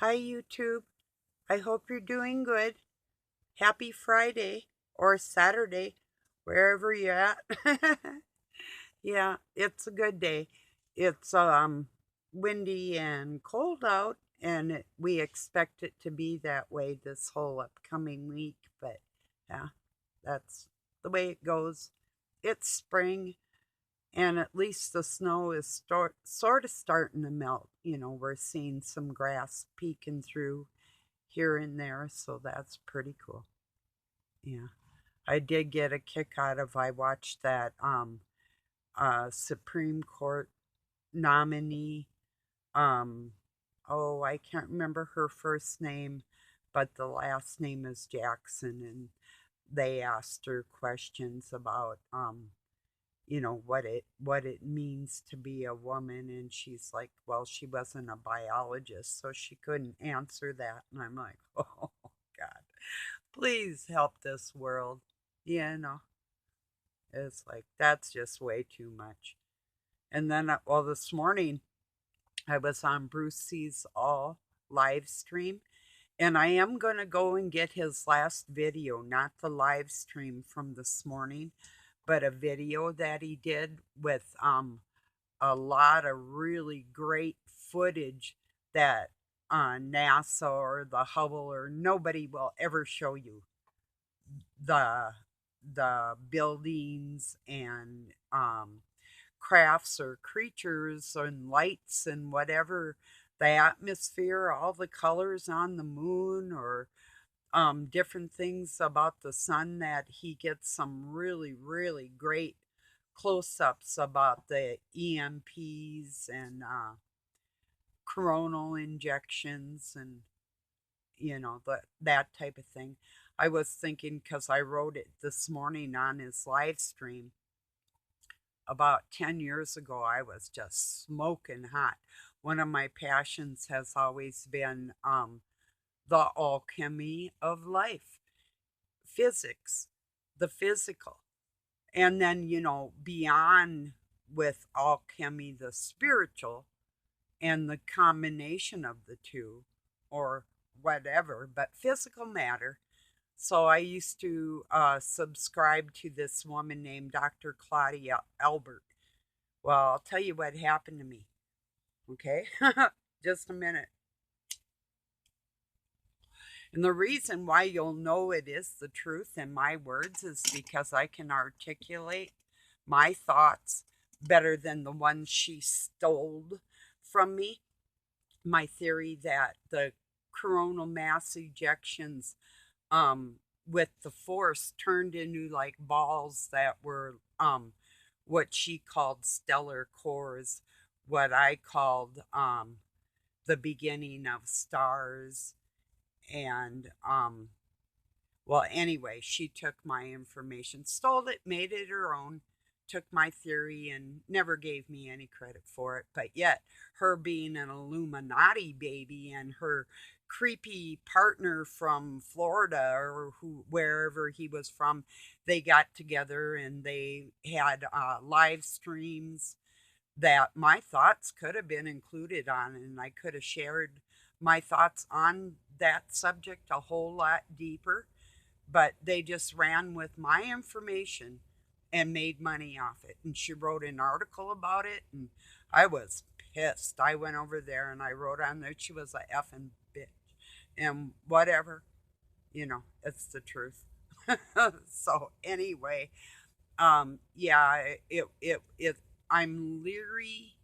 Hi, YouTube. I hope you're doing good. Happy Friday or Saturday, wherever you're at. Yeah, it's a good day. It's windy and cold out, and we expect it to be that way this whole upcoming week. But yeah, that's the way it goes. It's spring, and at least the snow is sort of starting to melt. We're seeing some grass peeking through here and there, so that's pretty cool. Yeah. I did get a kick out of I watched that Supreme Court nominee. Um oh, I can't remember her first name, but the last name is Jackson, and they asked her questions about what it means to be a woman, and she's like, well, she wasn't a biologist, so she couldn't answer that. And I'm like, oh God, please help this world. you know it's like, that's just way too much. And then well, this morning I was on Bruce C's all live stream, and I am going to go and get his last video, not the live stream from this morning, but a video that he did with a lot of really great footage that NASA or the Hubble or nobody will ever show you. The buildings and crafts or creatures and lights and whatever, the atmosphere, all the colors on the moon, or different things about the sun, that he gets some really, really great close ups about the EMPs and coronal injections, and that type of thing. I was thinking, because I wrote it this morning on his live stream, about 10 years ago, I was just smoking hot. One of my passions has always been the alchemy of life, physics, the physical. And then, beyond with alchemy, the spiritual, and the combination of the two, or whatever, but physical matter. So I used to subscribe to this woman named Dr. Claudia Albert. Well, I'll tell you what happened to me. Okay? Just a minute. And the reason why you'll know it is the truth in my words is because I can articulate my thoughts better than the ones she stole from me. My theory that the coronal mass ejections, with the force, turned into like balls that were what she called stellar cores, what I called the beginning of stars. And well, anyway, she took my information, stole it, made it her own, took my theory, and never gave me any credit for it. But yet, her being an Illuminati baby, and her creepy partner from Florida, or wherever he was from, they got together and they had live streams that my thoughts could have been included on, and I could have shared my thoughts on that subject a whole lot deeper. But they just ran with my information and made money off it. And she wrote an article about it, and I was pissed. I went over there and I wrote on there she was a effing bitch. And whatever, it's the truth. So anyway, yeah, I'm leery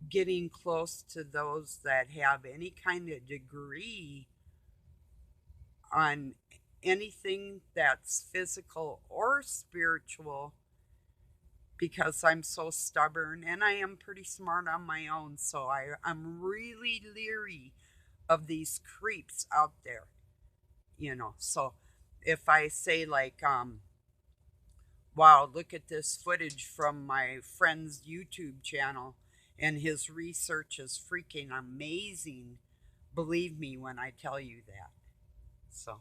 getting close to those that have any kind of degree on anything that's physical or spiritual, because I'm so stubborn, and I am pretty smart on my own. So I'm really leery of these creeps out there. So if I say, like, wow, look at this footage from my friend's YouTube channel, and his research is freaking amazing, believe me when I tell you that. So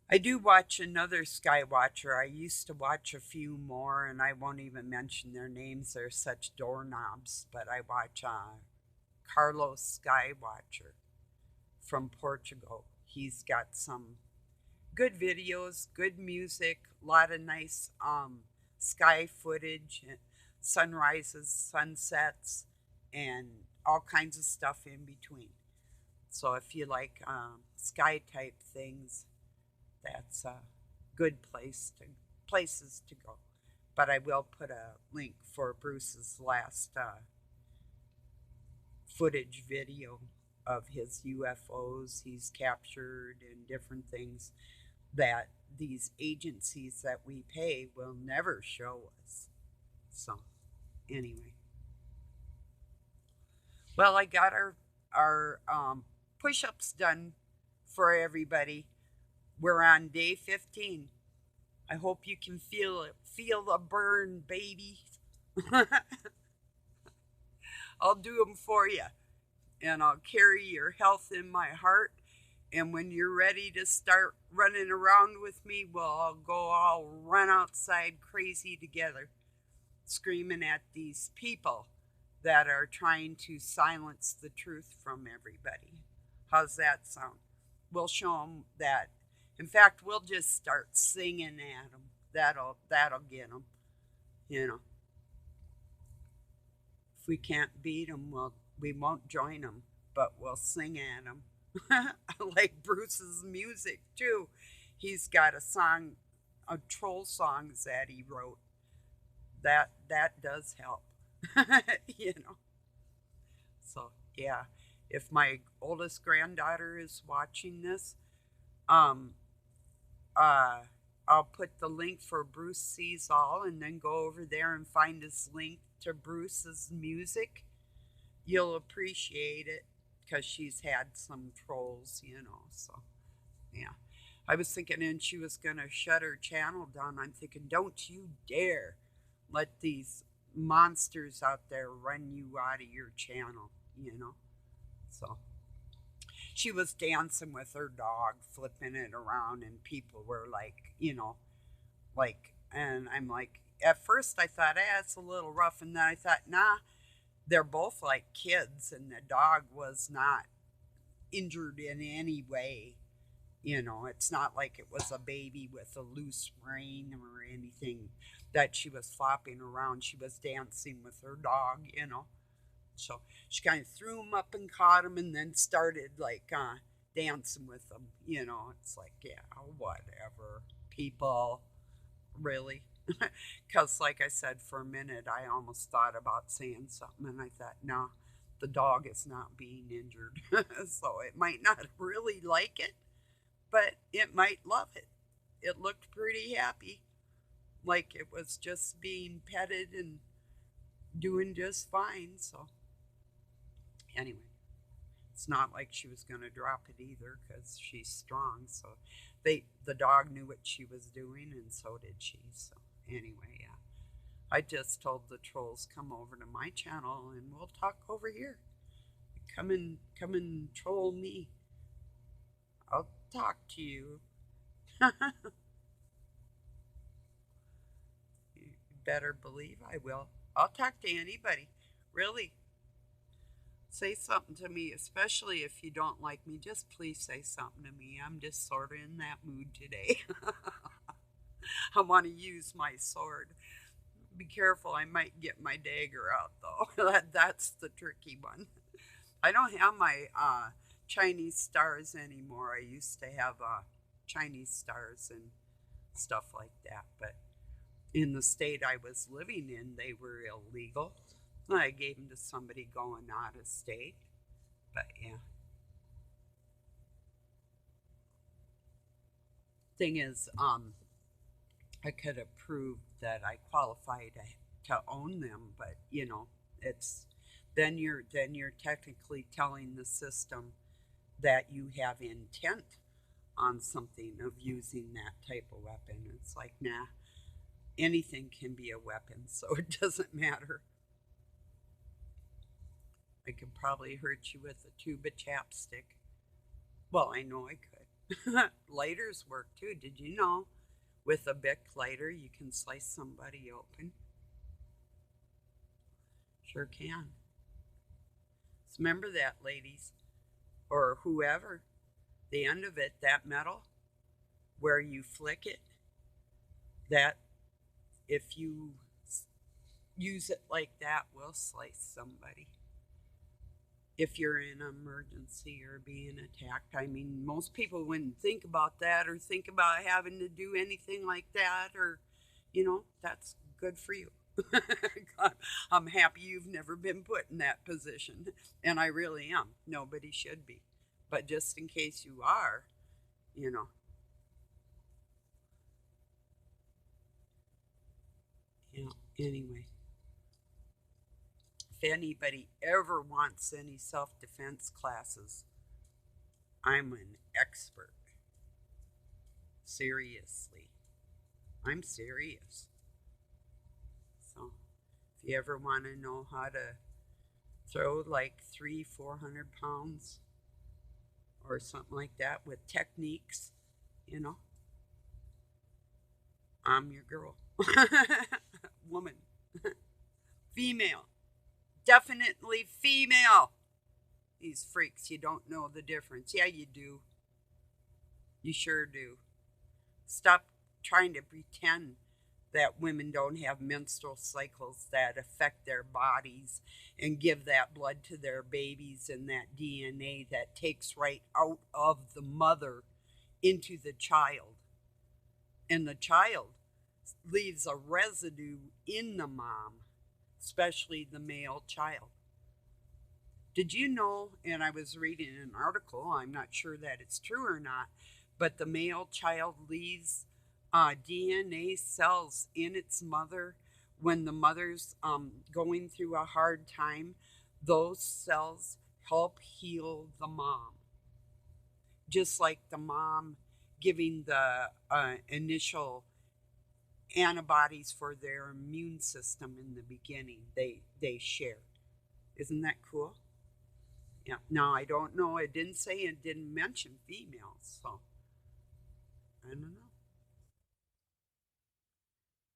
I do watch another Sky Watcher. I used to watch a few more, and I won't even mention their names. They're such doorknobs. But I watch Carlos Skywatcher from Portugal. He's got some good videos, good music, a lot of nice sky footage, sunrises, sunsets, and all kinds of stuff in between. So if you like sky type things, that's a good places to go. But I will put a link for Bruce's last footage video of his UFOs he's captured and different things that these agencies that we pay will never show us. So, anyway. Well, I got our push-ups done for everybody. We're on day 15. I hope you can feel it. Feel the burn, baby. I'll do them for you. And I'll carry your health in my heart. And when you're ready to start running around with me, we'll all run outside crazy together, screaming at these people that are trying to silence the truth from everybody. How's that sound? We'll show them that. In fact, we'll just start singing at them. That'll get them. You know, if we can't beat them, we won't join them, but we'll sing at them. I like Bruce's music too. He's got a troll songs that he wrote. That does help. you know. So yeah, if my oldest granddaughter is watching this, um, I'll put the link for Bruce Sees All, and then go over there and find his link to Bruce's music. You'll appreciate it because she's had some trolls. So yeah. I was thinking, and she was going to shut her channel down. I'm thinking, don't you dare let these monsters out there run you out of your channel. So she was dancing with her dog, flipping it around, and people were like, and I'm like, at first I thought, it's a little rough, and then I thought, nah, they're both like kids, and the dog was not injured in any way. It's not like it was a baby with a loose rein or anything that she was flopping around. She was dancing with her dog. So she kind of threw him up and caught him and then started dancing with him. It's like, yeah, whatever. People, really. Because, like I said, for a minute, I almost thought about saying something, and I thought, no, the dog is not being injured. So it might not really like it, but it might love it. It looked pretty happy, like it was just being petted and doing just fine. So, anyway, it's not like she was going to drop it either because she's strong. So, the dog knew what she was doing, and so did she. So, anyway, yeah. I just told the trolls, come over to my channel and we'll talk over here. Come and troll me. I'll talk to you. You better believe I will. I'll talk to anybody. Really. Say something to me, especially if you don't like me. Just please say something to me. I'm just sort of in that mood today. I want to use my sword. Be careful, I might get my dagger out though. That's the tricky one. I don't have my Chinese stars anymore. I used to have Chinese stars and stuff like that, but in the state I was living in, they were illegal. I gave them to somebody going out of state, but yeah. Thing is, I could have proved that I qualify to own them, but it's then you're technically telling the system that you have intent on something of using that type of weapon. It's like, nah, anything can be a weapon, so it doesn't matter. I could probably hurt you with a tube of chapstick. Well, I know I could. Lighters work too. Did you know? With a Bic lighter, you can slice somebody open. Sure can. Remember that, ladies, or whoever. The end of it, that metal, where you flick it, that if you use it like that, will slice somebody. If you're in an emergency or being attacked, I mean, most people wouldn't think about that or think about having to do anything like that, or, that's good for you. I'm happy you've never been put in that position, and I really am. Nobody should be. But just in case you are, you know, anyway, if anybody ever wants any self defense classes, I'm an expert. Seriously. I'm serious. So, if you ever want to know how to throw like 400 pounds or something like that with techniques, you know, I'm your girl. Woman. Female. Definitely female. These freaks, you don't know the difference. Yeah, you do. You sure do. Stop trying to pretend that women don't have menstrual cycles that affect their bodies and give that blood to their babies and that DNA that takes right out of the mother into the child. And the child leaves a residue in the mom, especially the male child. Did you know, and I was reading an article, I'm not sure that it's true or not, but the male child leaves DNA cells in its mother when the mother's going through a hard time. Those cells help heal the mom. Just like the mom giving the initial antibodies for their immune system in the beginning, they share. Isn't that cool? Yeah. Now I don't know. It didn't say it didn't mention females, so I don't know.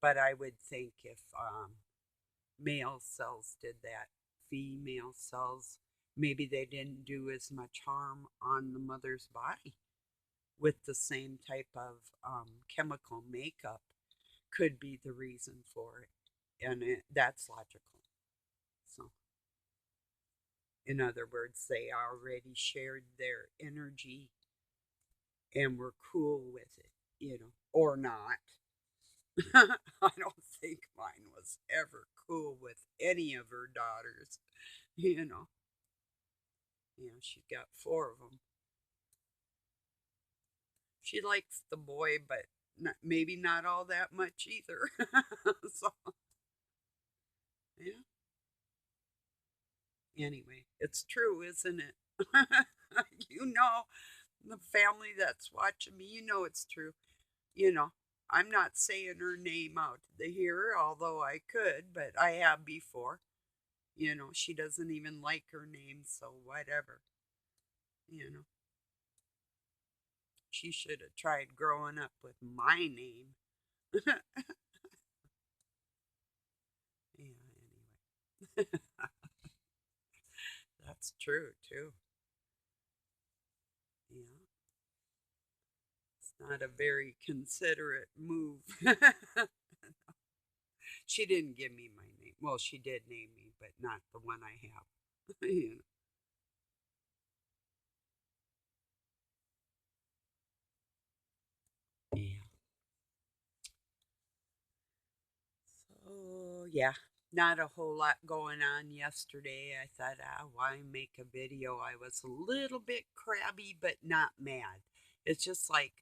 But I would think if male cells did that, female cells, maybe they didn't do as much harm on the mother's body with the same type of chemical makeup, could be the reason for it. And that's logical. So, in other words, they already shared their energy and were cool with it, or not. I don't think mine was ever cool with any of her daughters, you know. She got four of them. She likes the boy, but maybe not all that much either. So, yeah. Anyway, it's true, isn't it? you know, the family that's watching me, it's true. You know, I'm not saying her name out here, although I could, but I have before. She doesn't even like her name, so whatever. You know, she should have tried growing up with my name. Yeah, anyway. That's true, too. Yeah, it's not a very considerate move. She didn't give me my name. Well, she did name me, but not the one I have. you Yeah. So, yeah, not a whole lot going on yesterday. I thought, why make a video? I was a little bit crabby, but not mad. It's just like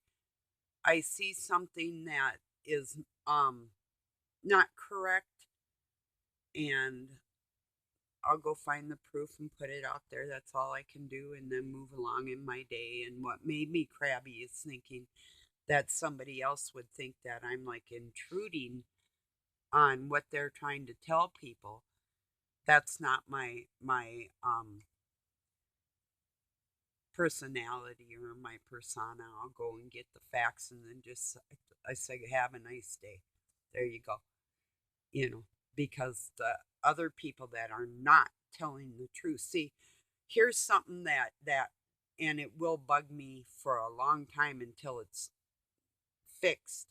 I see something that is not correct, and I'll go find the proof and put it out there. That's all I can do, and then move along in my day. And what made me crabby is thinking that somebody else would think that I'm like intruding on what they're trying to tell people. That's not my personality or my persona. I'll go and get the facts and then just I say have a nice day. There you go. You know, because the other people that are not telling the truth. See, Here's something that and it will bug me for a long time until it's fixed.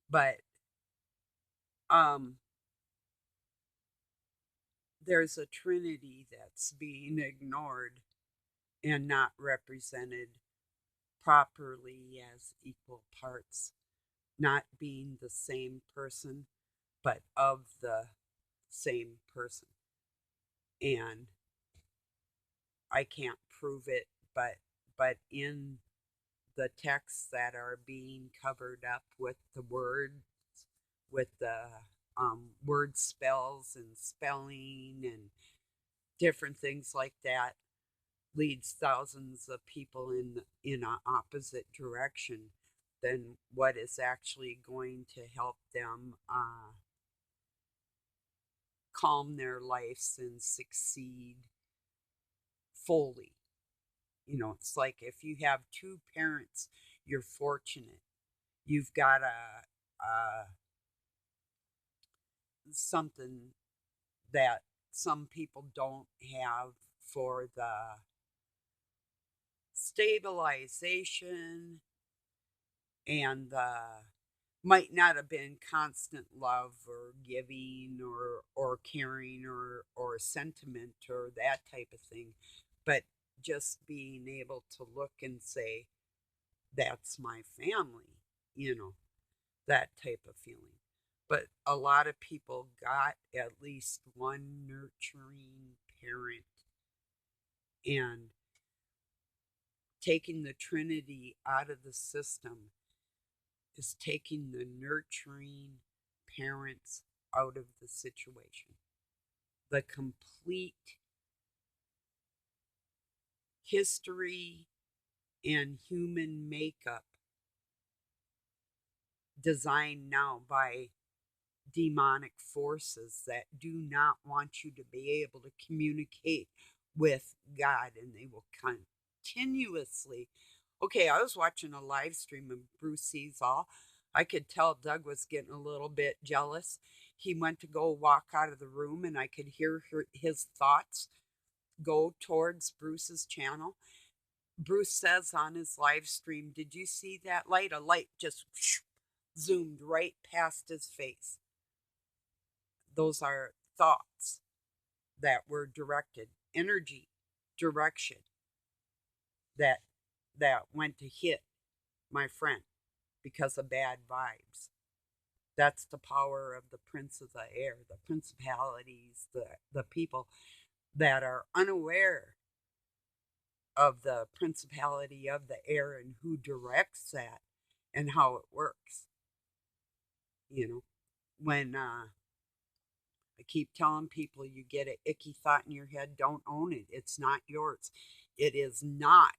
But um there's a trinity that's being ignored and not represented properly as equal parts, not being the same person, but of the same person. And I can't prove it, but in the texts that are being covered up with the words, with the word spells and spelling and different things like that, leads thousands of people in an opposite direction than what is actually going to help them calm their lives and succeed fully. You know, it's like if you have two parents, you're fortunate. You've got a something that some people don't have for the stabilization and the might not have been constant love or giving or caring or sentiment or that type of thing, but just being able to look and say, that's my family, you know, that type of feeling. But a lot of people got at least one nurturing parent, and taking the Trinity out of the system is taking the nurturing parents out of the situation. The complete history and human makeup designed now by demonic forces that do not want you to be able to communicate with God, and they will continuously. Okay, I was watching a live stream of Bruce Sees All. I could tell Doug was getting a little bit jealous. He went to go walk out of the room, and I could hear his thoughts go towards Bruce's channel. Bruce says on his live stream, "Did you see that light? A light just zoomed right past his face." Those are thoughts that were directed, energy, direction that went to hit my friend because of bad vibes. That's the power of the prince of the air, the principalities, the people that are unaware of the principality of the air and who directs that and how it works. You know, when I keep telling people, you get an icky thought in your head, don't own it. It's not yours. It is not.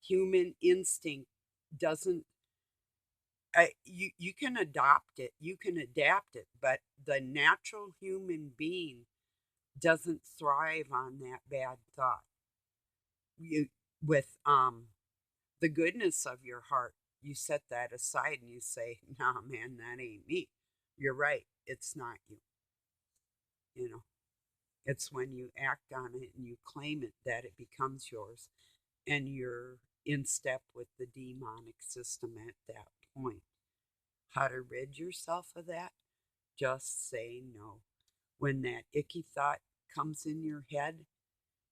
Human instinct doesn't, you can adopt it, you can adapt it, but the natural human being doesn't thrive on that bad thought. You, with the goodness of your heart, you set that aside and you say, nah, man, that ain't me. You're right. It's not you. You know, it's when you act on it and you claim it that it becomes yours, and you're in step with the demonic system at that point. How to rid yourself of that? Just say no. When that icky thought comes in your head,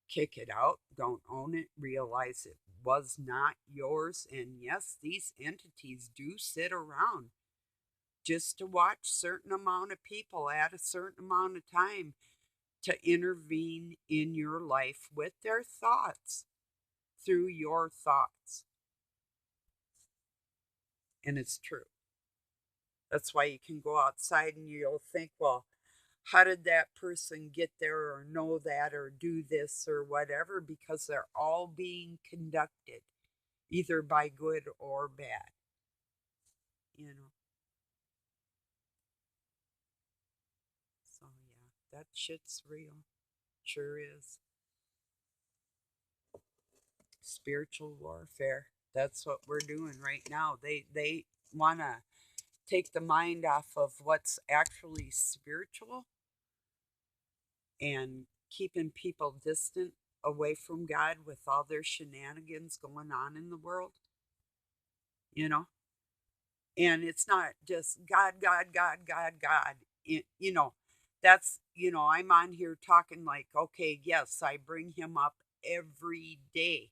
kick it out. Don't own it. Realize it was not yours. And yes, these entities do sit around just to watch certain amount of people at a certain amount of time to intervene in your life with their thoughts through your thoughts. And it's true. That's why you can go outside and you'll think, well, how did that person get there or know that or do this or whatever? Because they're all being conducted either by good or bad, you know. So yeah, that shit's real. Sure is. Spiritual warfare. That's what we're doing right now. They want to take the mind off of what's actually spiritual and keeping people distant away from God with all their shenanigans going on in the world, you know? And it's not just God, God, God, God, God. You know, that's, I'm on here talking like, okay, yes, I bring him up every day.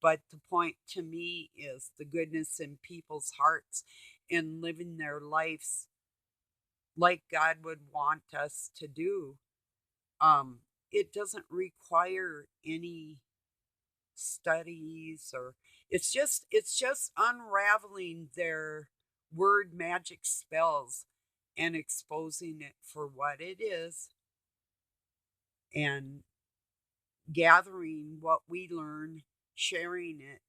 But the point to me is the goodness in people's hearts and living their lives like God would want us to do. Um, it doesn't require any studies, or it's just unraveling their word magic spells and exposing it for what it is, and gathering what we learn, sharing it,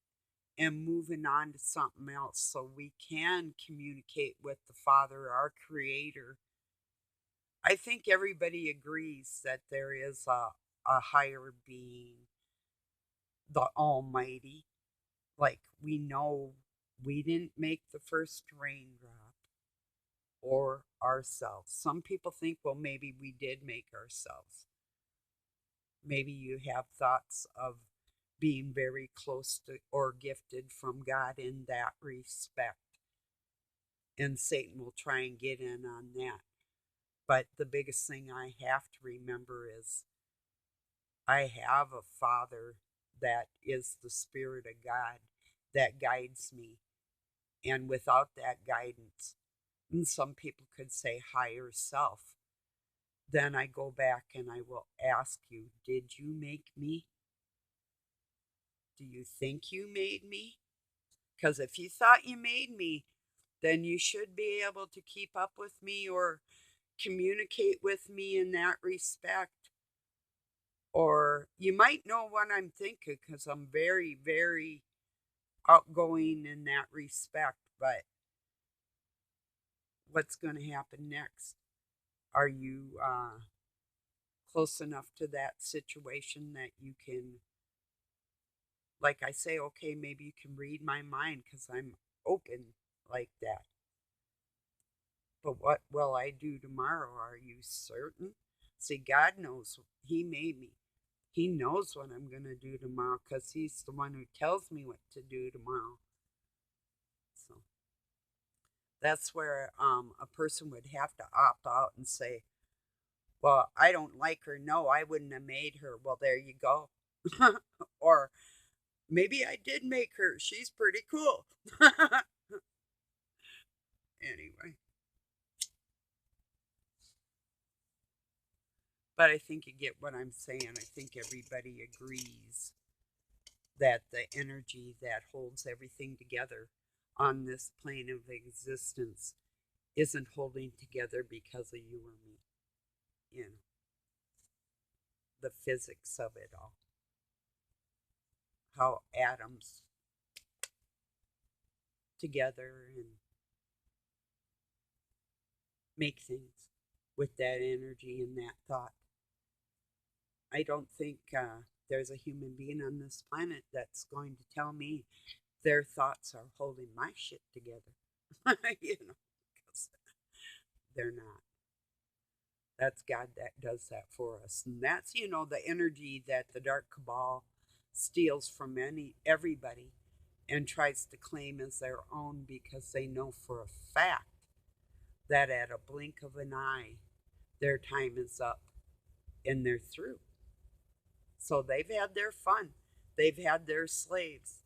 and moving on to something else so we can communicate with the Father, our Creator. I think everybody agrees that there is a higher being, the Almighty. Like, we know we didn't make the first raindrop or ourselves. Some people think, well, maybe we did make ourselves. Maybe you have thoughts of being very close to or gifted from God in that respect. And Satan will try and get in on that. But the biggest thing I have to remember is I have a Father that is the Spirit of God that guides me. And without that guidance, and some people could say higher self, then I go back and I will ask you, did you make me? Do you think you made me? Because if you thought you made me, then you should be able to keep up with me or communicate with me in that respect. Or you might know what I'm thinking because I'm very, very outgoing in that respect. But what's going to happen next? Are you close enough to that situation that you can, like I say, okay, maybe you can read my mind because I'm open like that. But what will I do tomorrow? Are you certain? See, God knows. He made me. He knows what I'm going to do tomorrow because He's the one who tells me what to do tomorrow. So that's where a person would have to opt out and say, well, I don't like her. No, I wouldn't have made her. Well, there you go. Or maybe I did make her. She's pretty cool. Anyway. But I think you get what I'm saying. I think everybody agrees that the energy that holds everything together on this plane of existence isn't holding together because of you or me. You know, the physics of it all. How atoms together and make things with that energy and that thought. I don't think there's a human being on this planet that's going to tell me their thoughts are holding my shit together. You know, because they're not. That's God that does that for us. And that's, the energy that the dark cabal steals from everybody and tries to claim as their own because they know for a fact that at a blink of an eye, their time is up and they're through. So they've had their fun. They've had their slaves.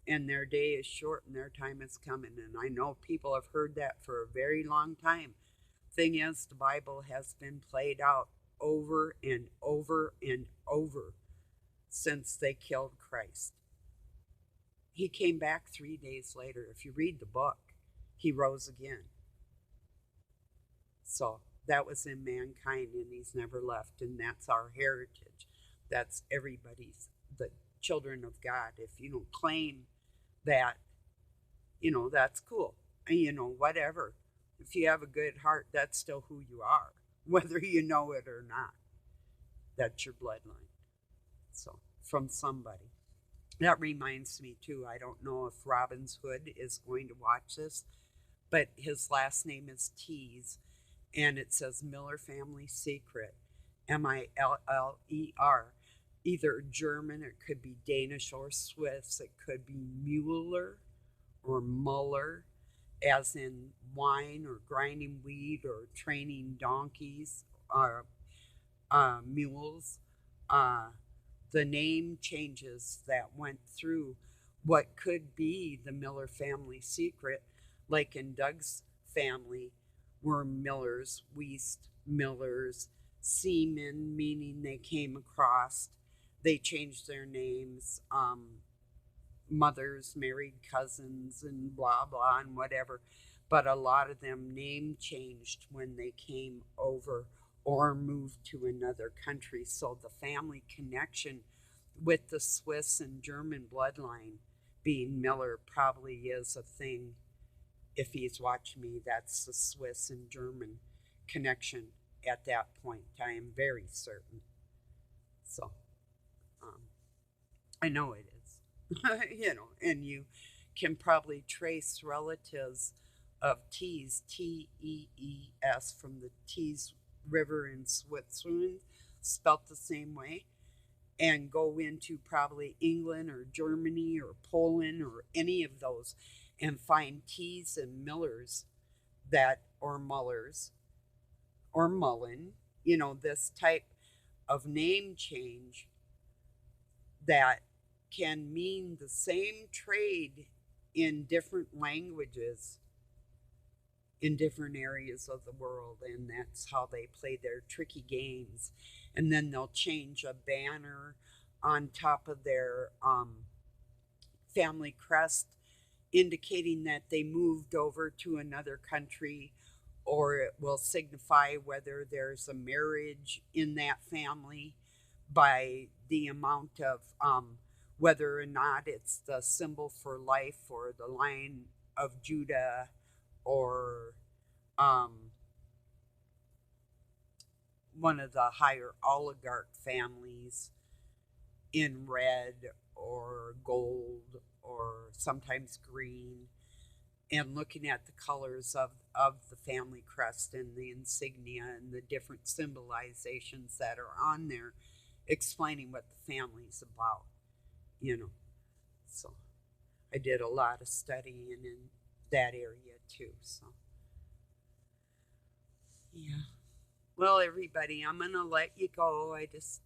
And their day is short and their time is coming. And I know people have heard that for a very long time. Thing is, the Bible has been played out over and over and over since they killed Christ. He came back 3 days later. If you read the book, he rose again. So that was in mankind, and he's never left. And that's our heritage. That's everybody's, the children of God. If you don't claim that, that's cool. And, whatever. If you have a good heart, that's still who you are, whether you know it or not. That's your bloodline. So, from somebody. That reminds me, too, I don't know if Robin's Hood is going to watch this, but his last name is Tees, and it says Miller Family Secret. Miller, either German, it could be Danish or Swiss, it could be Mueller or Muller, as in wine or grinding wheat or training donkeys or mules. Uh, the name changes that went through what could be the Miller family secret, like in Doug's family, were Millers, Weast, Millers, seamen, meaning they came across. They changed their names. Mothers married cousins and blah blah and whatever, but a lot of them name changed when they came over or moved to another country. So the family connection with the Swiss and German bloodline being Miller probably is a thing. If he's watching me, that's the Swiss and German connection at that point. I am very certain. So um, I know it is. And you can probably trace relatives of Tees, Tees, from the Tees River in Switzerland, spelt the same way, and go into probably England or Germany or Poland or any of those and find Tees and Millers that, or Mullers, or Mullen, this type of name change that can mean the same trade in different languages in different areas of the world, and that's how they play their tricky games. And then they'll change a banner on top of their family crest, indicating that they moved over to another country, or it will signify whether there's a marriage in that family by the amount of whether or not it's the symbol for life or the Lion of Judah, or um, one of the higher oligarch families in red or gold or sometimes green, and looking at the colors of the family crest and the insignia and the different symbolizations that are on there, explaining what the family's about, you know. So I did a lot of studying in that area too. So, yeah. Well, everybody, I'm going to let you go. I just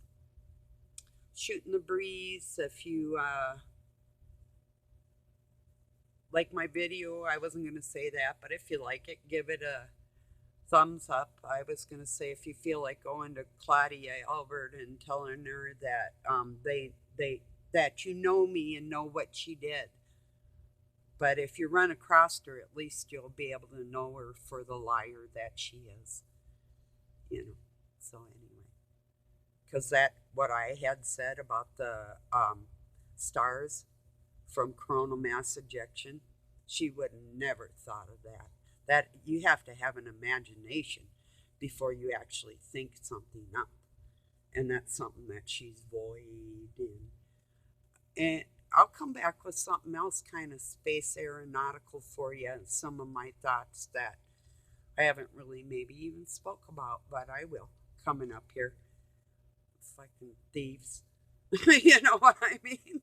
shooting the breeze. If you like my video, I wasn't going to say that, but if you like it, give it a thumbs up. I was going to say if you feel like going to Claudia Albert and telling her that that you know me and know what she did. But if you run across her, at least you'll be able to know her for the liar that she is. So anyway, because that what I had said about the stars from coronal mass ejection, she would never thought of that. That you have to have an imagination before you actually think something up, and that's something that she's void in. And I'll come back with something else, kind of space aeronautical for you, and some of my thoughts that I haven't really maybe even spoke about, but I will coming up here. Fucking thieves. You know what I mean?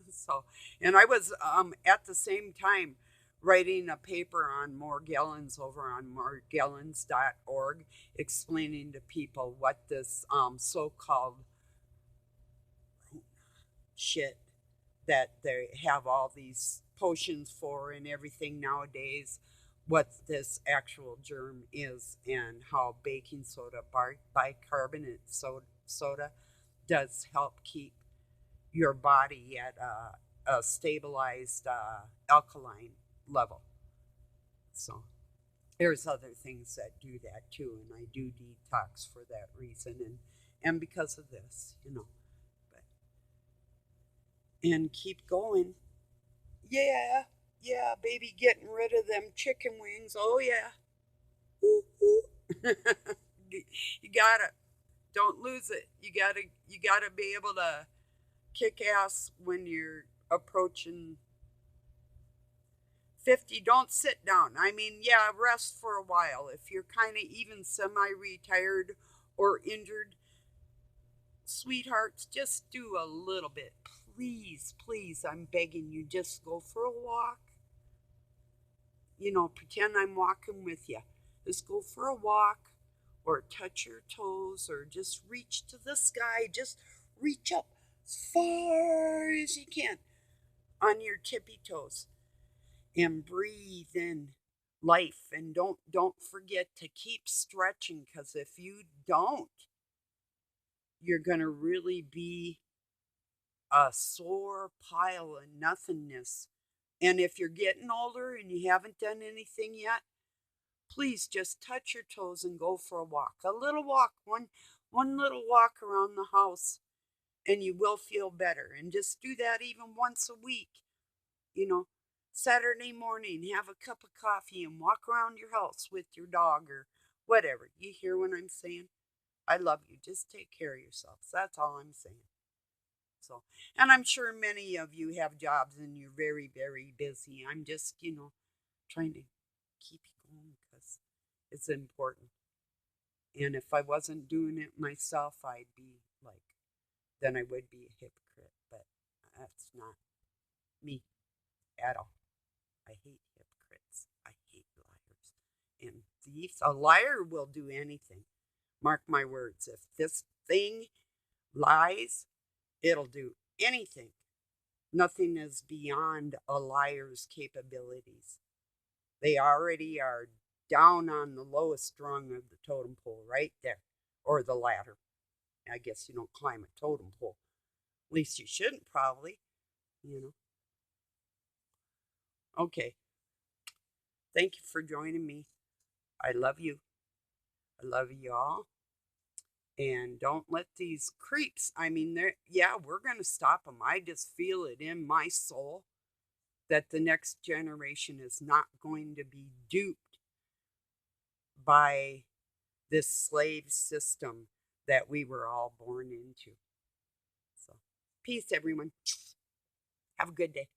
So, and I was at the same time writing a paper on Morgellons over on morgellons.org, explaining to people what this so-called shit that they have all these potions for and everything nowadays, what this actual germ is, and how baking soda, bicarbonate soda, does help keep your body at a stabilized alkaline level. So there's other things that do that too, and I do detox for that reason, and because of this. But and keep going. Yeah, yeah, baby, getting rid of them chicken wings. Oh yeah. Ooh, ooh. You gotta, don't lose it. You gotta be able to kick ass when you're approaching 50. Don't sit down. I mean, yeah, rest for a while. If you're kind of even semi retired or injured, sweethearts, just do a little bit. Please, please, I'm begging you, just go for a walk. Pretend I'm walking with you. Just go for a walk or touch your toes or just reach to the sky. Just reach up as far as you can on your tippy toes and breathe in life, and don't forget to keep stretching, because if you don't, you're going to really be a sore pile of nothingness. And if you're getting older and you haven't done anything yet, please just touch your toes and go for a walk. A little walk, one little walk around the house, and you will feel better. And just do that even once a week. Saturday morning, have a cup of coffee and walk around your house with your dog or whatever. You hear what I'm saying? I love you. Just take care of yourselves. That's all I'm saying. So, and I'm sure many of you have jobs and you're very, very busy. I'm just, trying to keep you going because it's important. And if I wasn't doing it myself, I'd be then I would be a hypocrite. But that's not me at all. I hate hypocrites. I hate liars and thieves. A liar will do anything. Mark my words. If this thing lies, it'll do anything. Nothing is beyond a liar's capabilities. They already are down on the lowest rung of the totem pole right there, or the ladder. I guess you don't climb a totem pole. At least you shouldn't, probably. Okay. Thank you for joining me. I love you. I love you all. And don't let these creeps, we're going to stop them. I just feel it in my soul that the next generation is not going to be duped by this slave system that we were all born into. So, peace, everyone. Have a good day.